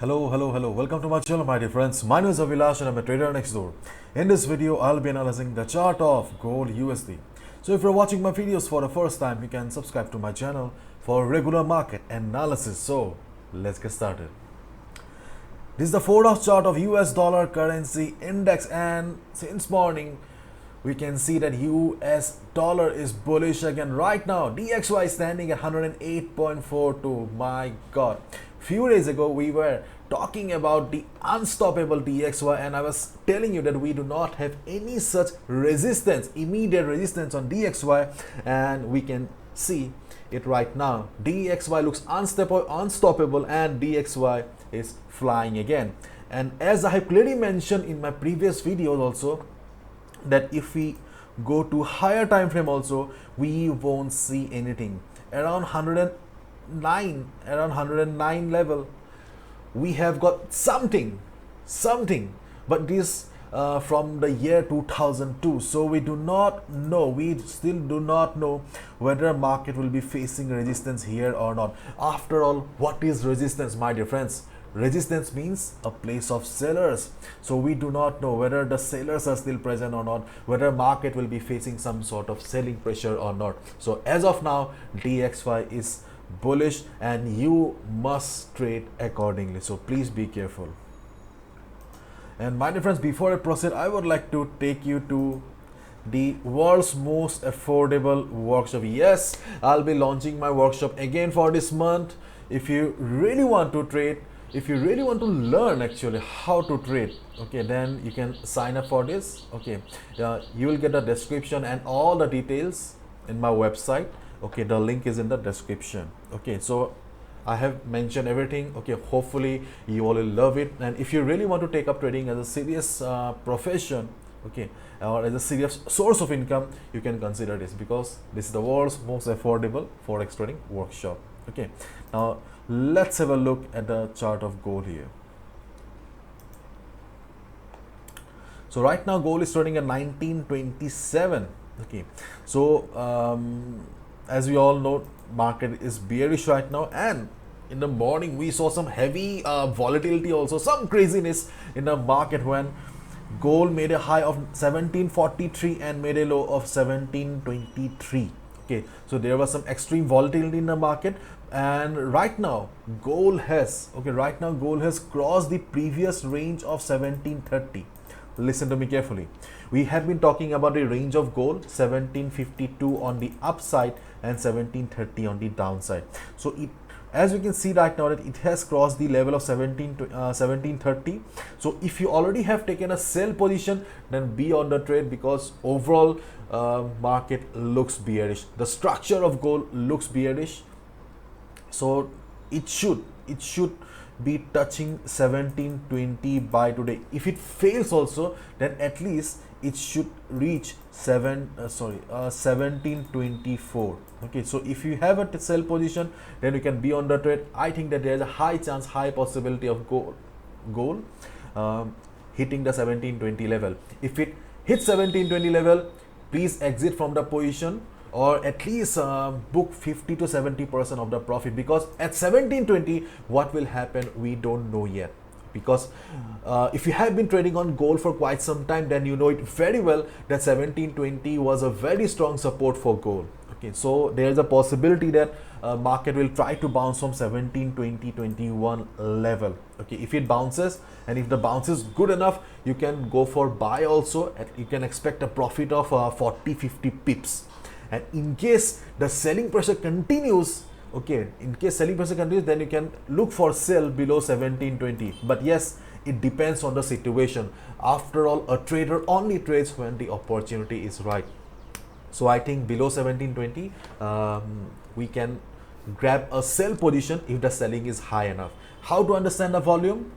Hello. Welcome to my channel, my dear friends. My name is Avilash and I'm a trader next door. In this video, I'll be analyzing the chart of gold USD. So if you're watching my videos for the first time, you can subscribe to my channel for regular market analysis. So let's get started. This is the 4-hour chart of US dollar currency index, and since morning we can see that US dollar is bullish again. Right now DXY is standing at 108.42. My god, few days ago we were talking about the unstoppable DXY, and I was telling you that we do not have any such resistance, immediate resistance on DXY, and we can see it right now. DXY looks unstoppable and DXY is flying again. And as I have clearly mentioned in my previous videos also, that if we go to higher time frame also, we won't see anything. Around 109 level we have got something, but this from the year 2002. So we still do not know whether market will be facing resistance here or not. After all, what is resistance, my dear friends? Resistance means a place of sellers. So we do not know whether the sellers are still present or not, whether market will be facing some sort of selling pressure or not. So as of now, DXY is bullish and you must trade accordingly. So please be careful. And my dear friends, before I proceed, I would like to take you to the world's most affordable workshop. Yes, I'll be launching my workshop again for this month. If you really want to trade, if you really want to learn actually how to trade, okay, then you can sign up for this. Okay, you will get the description and all the details in my website. Okay, the link is in the description. Okay, so I have mentioned everything. Okay, hopefully you all will love it. And if you really want to take up trading as a serious profession, okay, or as a serious source of income, you can consider this, because this is the world's most affordable forex trading workshop. Okay, now let's have a look at the chart of gold here. So right now gold is trading at 1927. Okay, so as we all know, market is bearish right now, and in the morning we saw some heavy volatility, also some craziness in the market when gold made a high of 1743 and made a low of 1723. Okay, so there was some extreme volatility in the market, and right now gold has crossed the previous range of 1730. Listen to me carefully. We have been talking about the range of gold 1752 on the upside and 1730 on the downside. So it, as you can see right now, that it has crossed the level of 1730. So if you already have taken a sell position, then be on the trade, because overall market looks bearish. The structure of gold looks bearish. So it should be touching 1720 by today. If it fails also, then at least it should reach 1724. Okay, so if you have a sell position, then you can be on the trade. I think that there is a high chance, high possibility of gold hitting the 1720 level. If it hits 1720 level, please exit from the position, or at least book 50 to 70% of the profit, because at 1720 what will happen we don't know yet. Because if you have been trading on gold for quite some time, then you know it very well that 1720 was a very strong support for gold. Okay, so there is a possibility that market will try to bounce from 1720-21 level. Okay, if it bounces, and if the bounce is good enough, you can go for buy also, and you can expect a profit of 40-50 pips. And in case the selling pressure continues, okay, then you can look for sell below 1720. But yes, it depends on the situation. After all, a trader only trades when the opportunity is right. So I think below 1720 we can grab a sell position if the selling is high enough. How to understand the volume?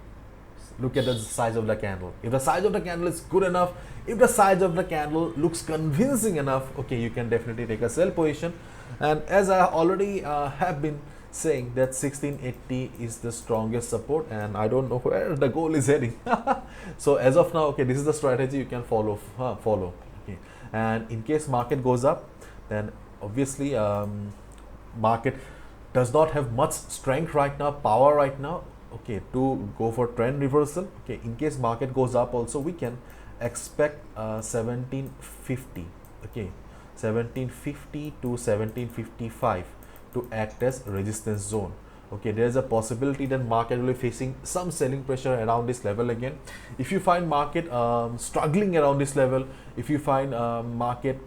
Look at the size of the candle. If the size of the candle is good enough, if the size of the candle looks convincing enough, okay, you can definitely take a sell position. And as I already have been saying, that 1680 is the strongest support, and I don't know where the goal is heading. So as of now, okay, this is the strategy you can follow. Okay. And in case market goes up, then obviously market does not have much strength right now, power right now. okay, to go for trend reversal. Okay, in case market goes up also, we can expect 1750. Okay, 1750 to 1755 to act as resistance zone. Okay, there's a possibility that market will be facing some selling pressure around this level again. If you find market struggling around this level, if you find market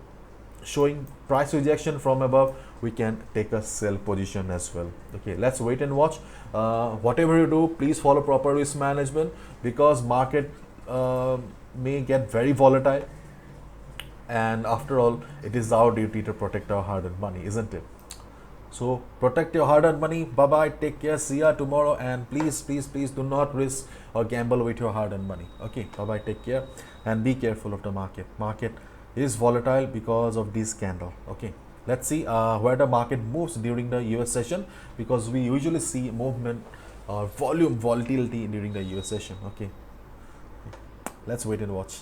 showing price rejection from above, we can take a sell position as well. Okay, let's wait and watch. Whatever you do, please follow proper risk management, because market may get very volatile, and after all, it is our duty to protect our hard-earned money, isn't it? So protect your hard-earned money. Bye bye, take care, see ya tomorrow, and please do not risk or gamble with your hard-earned money. Okay, bye bye, take care, and be careful of the market is volatile because of this candle. Okay, let's see where the market moves during the US session, because we usually see movement or volume volatility during the US session. Okay, let's wait and watch.